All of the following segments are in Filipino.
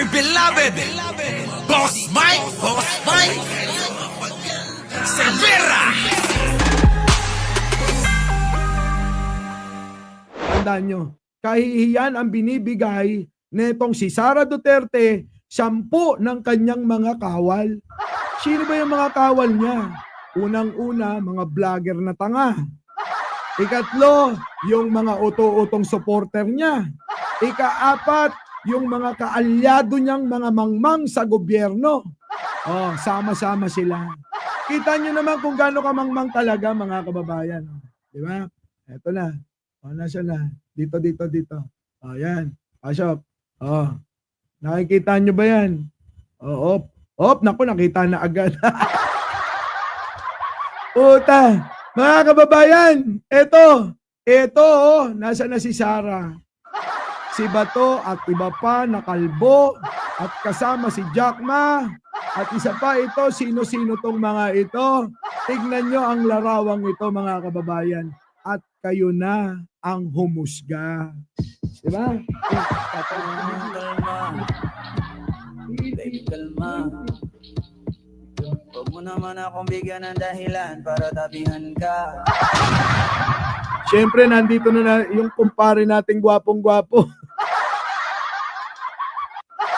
dear beloved, Boss Mike Cervera. Tandaan nyo, kahihiyan ang binibigay netong si Sara Duterte, 10 ng kanyang mga kawal. Sino ba yung mga kawal niya? Unang-una, mga vlogger na tanga. Ikatlo, yung mga uto-utong supporter niya. Ikaapat, yung mga kaalyado niyang mga mangmang sa gobyerno. Oh, sama-sama sila. Kita nyo naman kung gaano kamangmang talaga, mga kababayan. Di ba? Eto na. O, nasa na? Dito. O, yan. Pasok. O, nakikita nyo ba yan? O, op. Naku, nakita na agad. Puta. Mga kababayan, eto, nasa na si Sara. Si Bato at iba pa na kalbo at kasama si Jack Ma at isa pa ito, sino-sino tong mga ito. Tignan nyo ang larawang ito, mga kababayan, at kayo na ang humusga. Diba? Kalma. Huwag mo naman akong bigyan ng dahilan para tabihan ka. Siyempre, nandito na yung kumpare nating gwapong-gwapo.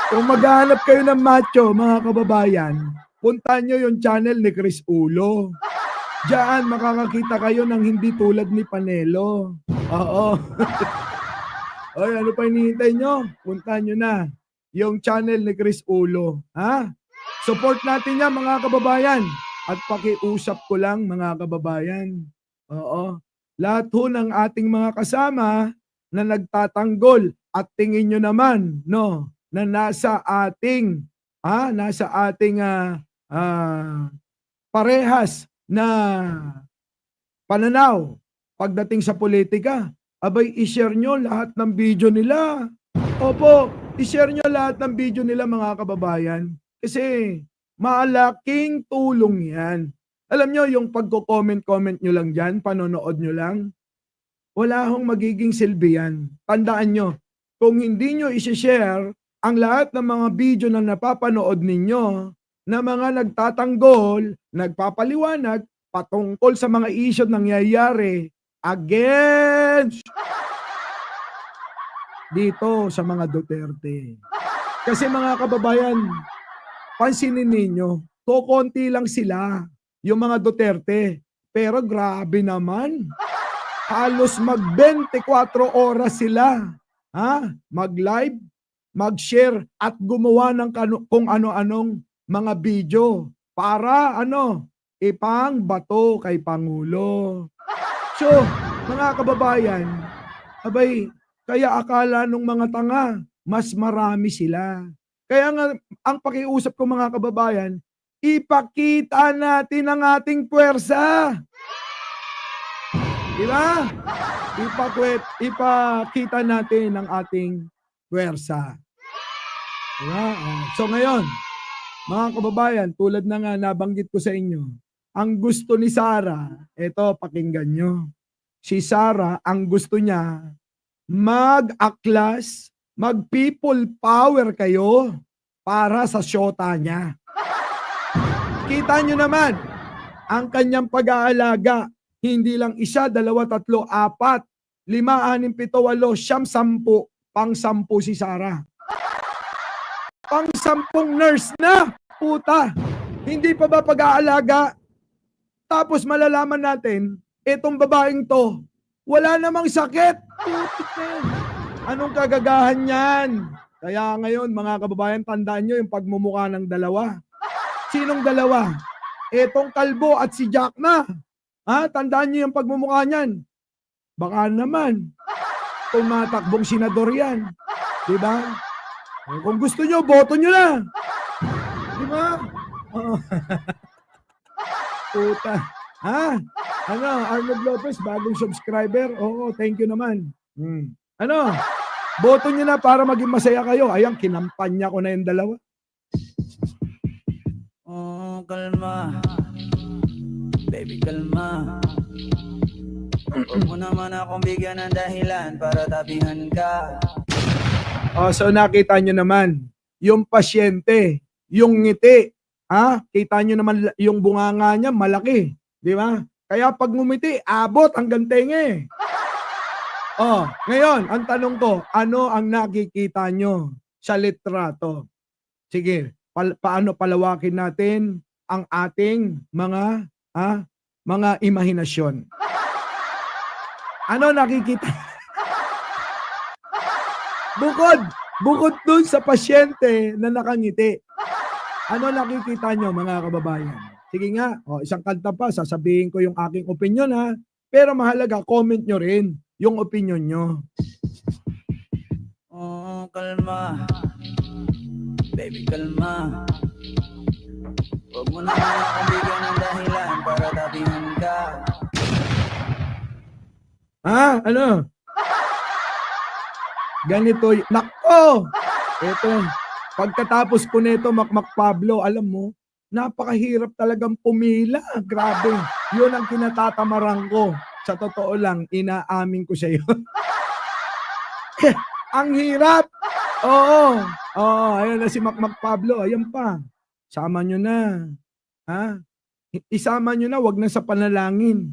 Kung maghahanap kayo ng macho, mga kababayan, puntahan nyo yung channel ni Chris Ulo. Diyan, makakakita kayo ng hindi tulad ni Panelo. Oo. Oy, ano pa hinihintay nyo? Puntahan nyo na yung channel ni Chris Ulo. Ha? Support natin yan, mga kababayan. At pakiusap ko lang, mga kababayan. Oo. Lahat ho ng ating mga kasama na nagtatanggol at tingin nyo naman, no, na nasa ating parehas na pananaw pagdating sa politika, abay i-share nyo lahat ng video nila. Opo, i-share nyo lahat ng video nila, mga kababayan. Kasi malaking tulong yan. Alam nyo, yung pagko-comment nyo lang dyan, panonood nyo lang, wala hong magiging silbi yan. Tandaan nyo, kung hindi nyo isi-share ang lahat ng mga video na napapanood ninyo na mga nagtatanggol, nagpapaliwanag patungkol sa mga issue nangyayari against dito sa mga Duterte. Kasi mga kababayan, pansinin ninyo, kukonti lang sila, yung mga Duterte. Pero grabe naman, halos mag-24 oras sila. Mag-live, mag-share at gumawa ng kung ano-anong mga video para ipang bato kay Pangulo. So, mga kababayan, abay, kaya akala nung mga tanga, mas marami sila. Kaya nga, ang pakiusap ko, mga kababayan, ipakita natin ang ating puwersa. Diba? Ipakita natin ang ating puwersa. Diba? So ngayon, mga kababayan, tulad na nga nabanggit ko sa inyo, ang gusto ni Sara, eto, pakinggan nyo. Si Sara, ang gusto niya, mag-aklas, mag-people power kayo para sa syota niya. Kita nyo naman, ang kanyang pag-aalaga, hindi lang 1, 2, 3, 4, 5, 6, 7, 8, 9, 10, pang-10 si Sara. Pang-10 nurse na, puta. Hindi pa ba pag-aalaga? Tapos malalaman natin, itong babaeng to, wala namang sakit. Putik na yun. Anong kagagahan yan? Kaya ngayon, mga kababayan, tandaan nyo yung pagmumukha ng dalawa. Sinong dalawa? Etong kalbo at si Jack Ma. Tandaan nyo yung pagmumukha niyan. Baka naman, tumatakbong senador yan. Diba? Kung gusto nyo, boto nyo na. Diba? Puta. Arnold Lopez, bagong subscriber. Oo, thank you naman. Boto nyo na para maging masaya kayo. Ayan, kinampanya ko na yung dalawa. Oh, kalma. Baby, kalma. Huwag mo naman akong bigyan ng dahilan para tabihan ka. So nakita nyo naman, yung pasyente, yung ngiti. Kita nyo naman yung bunganga niya, malaki. Di ba? Kaya pag ngumiti, abot hanggang tenga eh. Ngayon, ang tanong ko, ano ang nakikita nyo sa litrato? Sige, paano palawakin natin ang ating mga imahinasyon? Ano nakikita? Bukod dun sa pasyente na nakangiti. Ano nakikita nyo mga kababayan? Sige nga, isang kanta pa, sasabihin ko yung aking opinion ha. Pero mahalaga, comment nyo rin yung opinion nyo. Oh, kalma. Baby, kalma. Huwag mo naman akong bigyan ng dahilan para tabihan ka. Ano? Ganito, nako! Ito, pagkatapos ko nito, Makmak Pablo, alam mo, napakahirap talagang pumila. Grabe. Yun ang kinatatamarang ko. Sa totoo lang, inaamin ko sa iyo. Ang hirap. Oo, ayun na si Makmak Pablo. Ayan pa. Sama nyo na. Isama nyo na, wag na sa panalangin.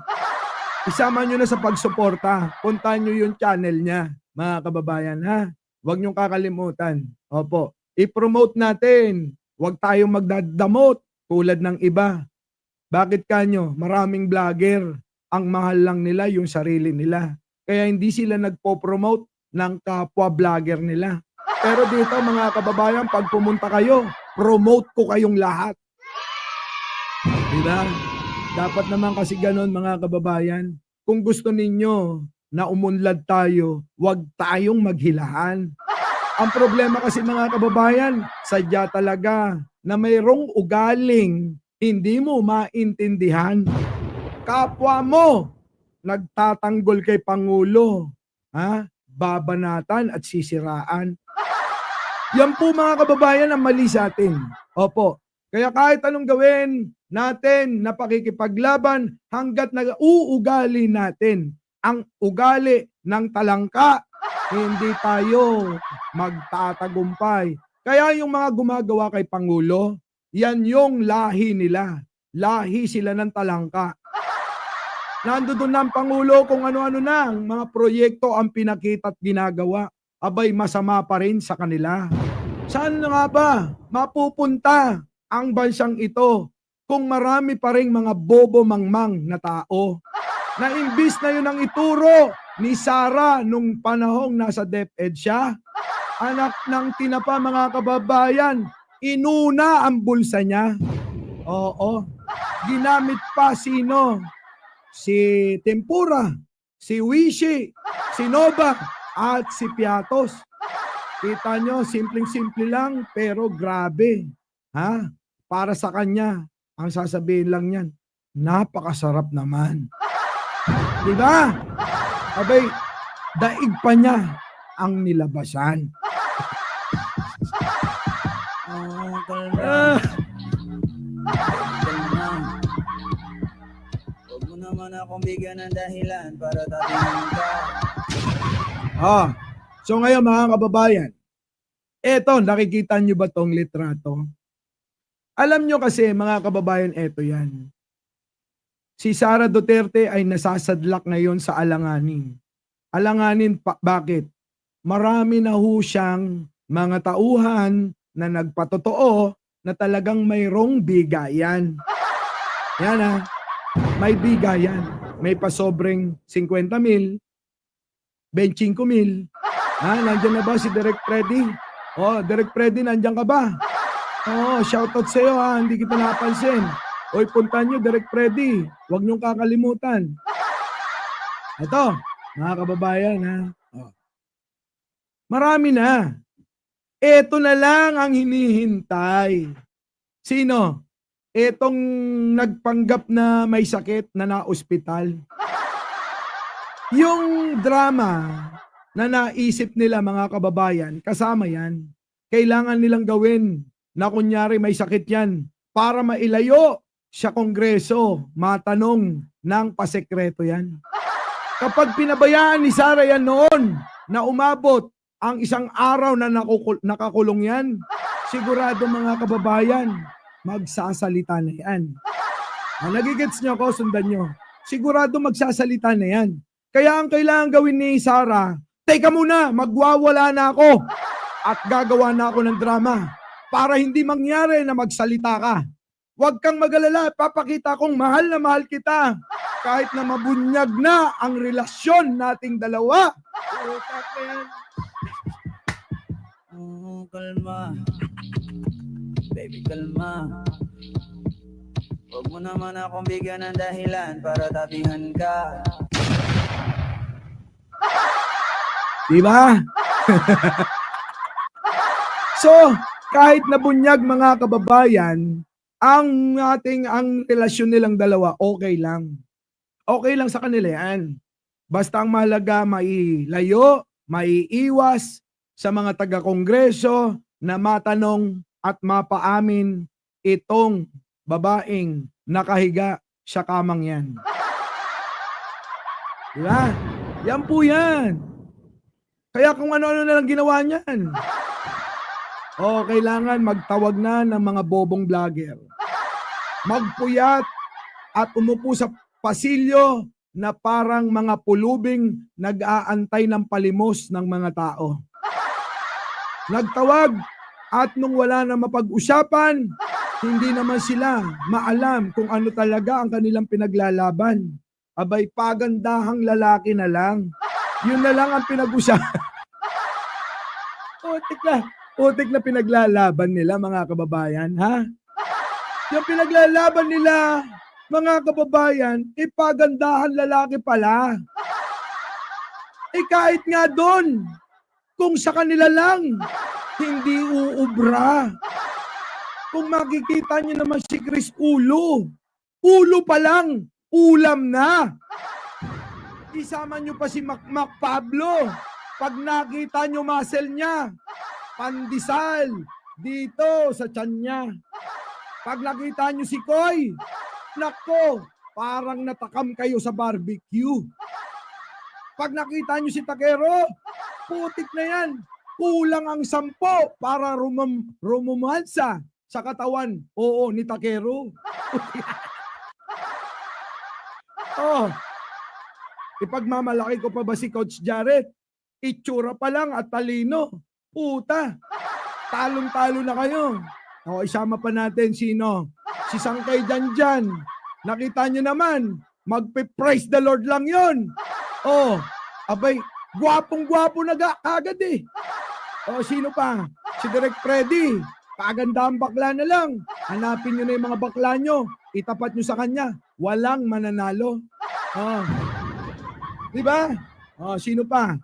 Isama nyo na sa pagsuporta. Puntahan nyo yung channel niya, mga kababayan, ha? Huwag nyo kakalimutan. Opo. I-promote natin. Huwag tayong magdadamot tulad ng iba. Bakit kanyo? Maraming vlogger. Ang mahal lang nila yung sarili nila. Kaya hindi sila nagpo-promote ng kapwa vlogger nila. Pero dito mga kababayan, pag pumunta kayo, promote ko kayong lahat. Diba? Dapat naman kasi ganon mga kababayan. Kung gusto ninyo na umunlad tayo, huwag tayong maghilahan. Ang problema kasi mga kababayan, sadya talaga na mayroong ugaling hindi mo maintindihan. Kapwa mo, nagtatanggol kay Pangulo, babanatan at sisiraan. Yan po mga kababayan ang mali sa atin. Opo. Kaya kahit anong gawin natin na pakikipaglaban hanggat nag-uugali natin ang ugali ng talangka, hindi tayo magtatagumpay. Kaya yung mga gumagawa kay Pangulo, yan yung lahi nila. Lahi sila ng talangka. Nandoon na ang Pangulo kung ano-ano na ang mga proyekto ang pinakita at ginagawa. Abay, masama pa rin sa kanila. Saan na nga ba mapupunta ang bansang ito kung marami pa rin mga bobo mangmang na tao? Na imbis na yun ang ituro ni Sara nung panahong nasa DepEd siya, anak ng tinapa mga kababayan, inuna ang bulsa niya. Oo. Ginamit pa sino? Si Tempura, si Wishi, si Nova, at si Piatos. Kita nyo, simpleng-simple lang, pero grabe. Para sa kanya, ang sasabihin lang yan, napakasarap naman. Diba? Abay, daig pa niya ang nilabasan. Oh, kalma. Huwag mo naman akong bigyan ng dahilan para tabihan ka. So ngayon mga kababayan, eto, nakikita nyo ba tong litrato? Alam nyo kasi mga kababayan, eto yan. Si Sara Duterte ay nasasadlak ngayon sa alanganin. Alanganin, bakit? Marami na ho siyang mga tauhan na nagpatotoo na talagang mayroong bigayan. Yan may bigayan. May pasobreng 50,000, 25,000. Nandiyan na ba si Direk Freddy? Direk Freddy, nandiyan ka ba? Shoutout sa'yo hindi kita napansin. Oy, puntahan nyo, Direk Freddy. Huwag niyong kakalimutan. Ito, mga kababayan marami na. Ito na lang ang hinihintay. Sino? Etong nagpanggap na may sakit na na-ospital. Yung drama na naisip nila mga kababayan, kasama yan. Kailangan nilang gawin na kunyari may sakit yan para mailayo sa Kongreso, matanong ng pasekreto yan. Kapag pinabayaan ni Sara yan noon na umabot ang isang araw na nakakulong yan, sigurado mga kababayan, magsasalita na yan. Nagigets nyo ako, sundan nyo. Sigurado magsasalita na yan. Kaya ang kailangan gawin ni Sarah, teka muna, magwawala na ako at gagawa na ako ng drama para hindi mangyari na magsalita ka. Huwag kang magalala, papakita kong mahal na mahal kita kahit na mabunyag na ang relasyon nating dalawa. Oh, kalma. Baby, kalma. Huwag mo naman akong bigyan ng dahilan para tabihan ka. Diba? So, kahit nabunyag mga kababayan, ang relasyon nilang dalawa, okay lang. Okay lang sa kanila yan. Basta ang mahalaga, mailayo, maiiwas sa mga taga-kongreso na matanong at mapaamin itong babaeng nakahiga sa kamang yan. Diba? Yan po yan. Kaya kung ano-ano na lang ginawa niyan. Kailangan magtawag na ng mga bobong vlogger. Magpuyat at umupo sa pasilyo na parang mga pulubing nag-aantay ng palimos ng mga tao. Nagtawag at nung wala na mapag-usapan, hindi naman sila maalam kung ano talaga ang kanilang pinaglalaban. Abay, pagandahang lalaki na lang. Yun na lang ang pinag-usapan. Putik na pinaglalaban nila mga kababayan, ha? Yung pinaglalaban nila, mga kababayan, pagandahan lalaki pala. Kahit nga doon, kung sa kanila lang, hindi uubra. Kung makikita niyo naman si Chris ulo pa lang, ulam na. Isama niyo pa si Mac Pablo. Pag nakita niyo muscle niya, pandesal dito sa tiyan niya. Pag nakita niyo si Koy, nako, parang natakam kayo sa barbecue. Pag nakita niyo si Takero, putik na yan. Kulang ang 10 para rumumansa sa katawan. Oo, ni Takero. Ipagmamalaki ko pa ba si Coach Jared? Itsura pa lang at talino. Puta, talong-talo na kayo. Isama pa natin sino? Si Sangkay Janjan. Nakita nyo naman, magpe-praise the Lord lang yon. Abay, gwapong-gwapo na agad eh. Sino pa? Si Direk Freddy. Kagandang bakla na lang. Hanapin nyo na yung mga bakla nyo. Itapat nyo sa kanya. Walang mananalo. Diba? Sino pa?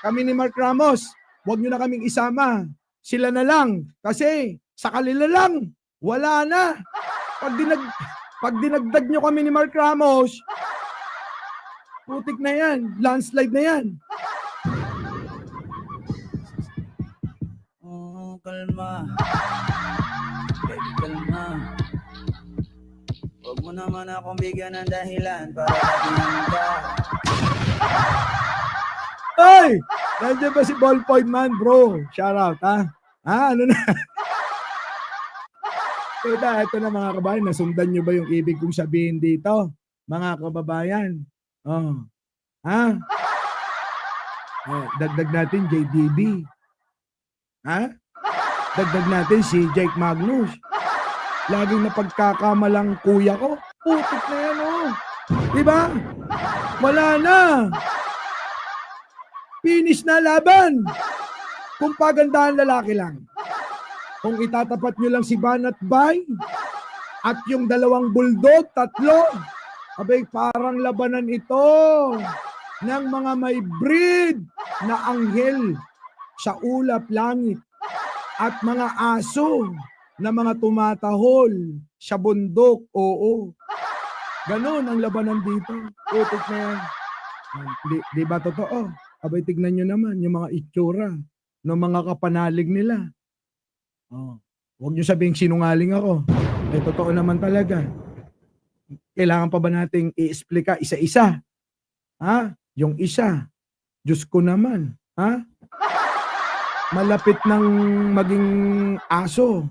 Kami ni Mark Ramos. Huwag nyo na kaming isama. Sila na lang. Kasi sa kanila lang, wala na. Pag dinagdag nyo kami ni Mark Ramos, putik na yan. Landslide na yan. Oh, kalma. Baby, kalma. Huwag mo naman akong bigyan ng dahilan para tabihan ka. Ay! Nandiyan ba si Ballpoint Man, bro? Shout out, ha? Ano na? Ito na mga kababayan, nasundan nyo ba yung ibig kong sabihin dito? Mga kababayan. Dagdag natin JDB. Dagdag natin si Jake Magnus. Laging napagkakamalang kuya ko. Putik na yan, Diba? Wala na. Finish na laban. Kung pagandahan lalaki lang. Kung itatapat nyo lang si Banat Bay at yung dalawang bulldog, 3, abay parang labanan ito ng mga may breed na anghel sa ulap langit at mga aso na mga tumatahol sa bundok. Oo. Ganon ang labanan dito. Putik na yan. Di ba totoo? Abay, tignan nyo naman yung mga itsura ng mga kapanalig nila. Huwag nyo sabihing sinungaling ako. Totoo naman talaga. Kailangan pa ba nating i-explica isa-isa? Yung isa, Diyos ko naman. malapit ng maging aso.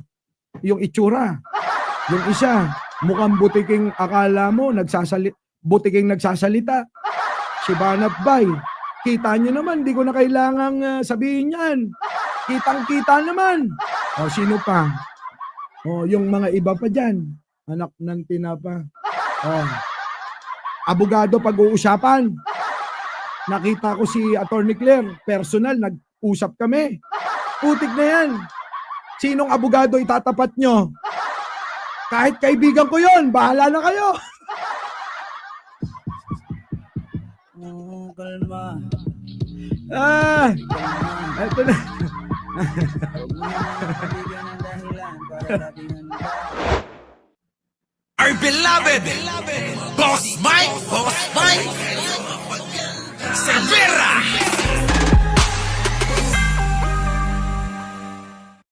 Yung itsura. Yung isa, mukhang butiking akala mo, butiking nagsasalita. Si Banat Bay. Kita nyo naman, di ko na kailangang sabihin yan. Kitang-kita naman. O, sino pa? O, yung mga iba pa dyan. Anak ng tinapa. O, abogado pag-uusapan. Nakita ko si Attorney Claire, personal, nag-usap kami. Putik na yan. Sinong abogado itatapat nyo? Kahit kaibigan ko yon, bahala na kayo. Oo, kalma. Eto na. Huwag mo naman kabigyan ng dahilan para labihan ka. Our beloved Boss Mike Cervera.